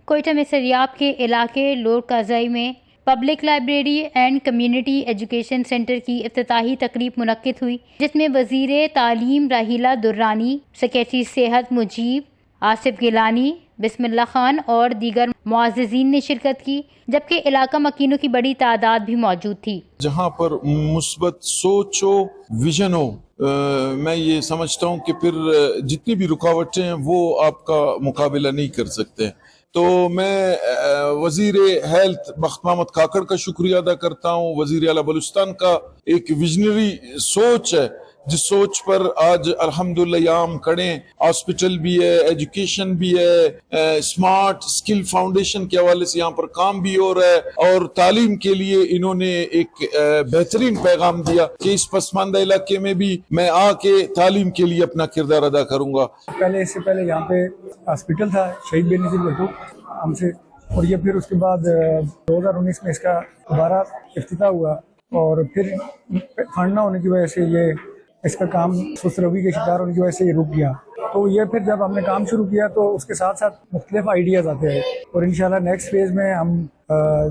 کوئٹہ میں سریاب کے علاقے لوڈ کازائی میں public library and community education centre کی افتتاحی تقریب منعقد ہوئی، جس میں وزیر تعلیم راحیلہ درانی، سیکریٹری صحت مجیب، آصف گیلانی، بسم اللہ خان اور دیگر معززین نے شرکت کی، جبکہ علاقہ مکینوں کی بڑی تعداد بھی موجود تھی۔ جہاں پر مثبت سوچ ہو، ویژن ہو، میں یہ سمجھتا ہوں کہ پھر جتنی بھی رکاوٹیں ہیں وہ آپ کا مقابلہ نہیں کر سکتے۔ تو میں وزیر ہیلتھ بخت محمد کاکڑ کا شکریہ ادا کرتا ہوں۔ وزیر اعلیٰ بلوچستان کا ایک ویژنری سوچ ہے، جس سوچ پر آج الحمدللہ یہاں ہم کھڑے، ہاسپٹل بھی ہے، ایجوکیشن بھی ہے، اسمارٹ اسکل فاؤنڈیشن کے حوالے سے یہاں پر کام بھی ہو رہا ہے، اور تعلیم کے لیے انہوں نے ایک بہترین پیغام دیا کہ اس پسماندہ علاقے میں بھی میں آ کے تعلیم کے لیے اپنا کردار ادا کروں گا۔ اس سے پہلے یہاں پہ ہاسپٹل تھا شہید بے نظیر بھٹو ہم سے، اور یہ پھر اس کے بعد 2019 میں اس کا دوبارہ افتتاح ہوا، اور پھر فنڈ نہ ہونے کی وجہ سے یہ اس کا کام سست روی کے شکار ہونے کی وجہ سے یہ رک گیا۔ تو یہ پھر جب ہم نے کام شروع کیا تو اس کے ساتھ ساتھ مختلف آئیڈیاز آتے ہیں، اور انشاءاللہ نیکسٹ فیز میں ہم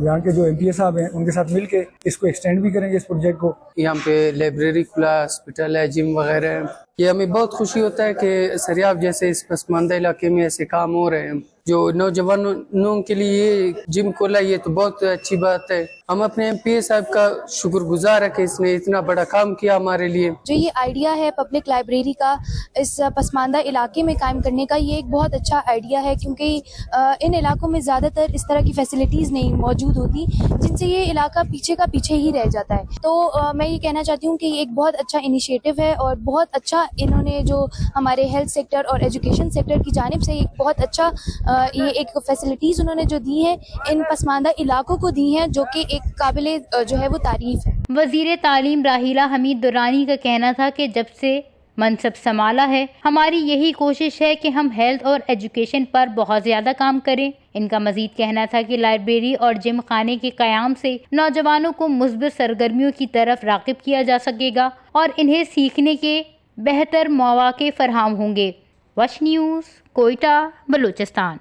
یہاں کے جو ایم پی اے صاحب ہیں ان کے ساتھ مل کے اس کو ایکسٹینڈ بھی کریں گے، اس پروجیکٹ کو۔ یہاں پہ لائبریری کھلا، ہاسپٹل ہے، جم وغیرہ ہے۔ یہ ہمیں بہت خوشی ہوتا ہے کہ سریاب جیسے اس پسماندہ علاقے میں ایسے کام ہو رہے ہیں۔ جو نوجوانوں کے لیے جم کھولا، یہ تو بہت اچھی بات ہے۔ ہم اپنے ایم پی اے صاحب کا شکر گزار ہے کہ اس نے اتنا بڑا کام کیا ہمارے لیے۔ جو یہ آئیڈیا ہے پبلک لائبریری کا اس پسماندہ علاقے میں قائم کرنے کا، یہ ایک بہت اچھا آئیڈیا ہے، کیونکہ ان علاقوں میں زیادہ تر اس طرح کی فیسلٹیز نہیں موجود ہوتی، جن سے یہ علاقہ پیچھے کا پیچھے ہی رہ جاتا ہے۔ تو میں یہ کہنا چاہتی ہوں کہ یہ ایک بہت اچھا انیشیٹو ہے، اور بہت اچھا انہوں نے جو ہمارے ہیلتھ سیکٹر اور ایجوکیشن سیکٹر کی جانب سے ایک بہت اچھا یہ ایک فیسلٹیز انہوں نے جو دی ہیں ان پسماندہ علاقوں کو دی ہیں، جو کہ ایک قابل جو ہے وہ تعریف ہے۔ وزیر تعلیم راحیلہ حمید درانی کا کہنا تھا کہ جب سے منصب سنبھالا ہے، ہماری یہی کوشش ہے کہ ہم ہیلتھ اور ایجوکیشن پر بہت زیادہ کام کریں۔ ان کا مزید کہنا تھا کہ لائبریری اور جم خانے کے قیام سے نوجوانوں کو مثبت سرگرمیوں کی طرف راغب کیا جا سکے گا اور انہیں سیکھنے کے بہتر مواقع فراہم ہوں گے۔ وش نیوز، کوئٹہ، بلوچستان۔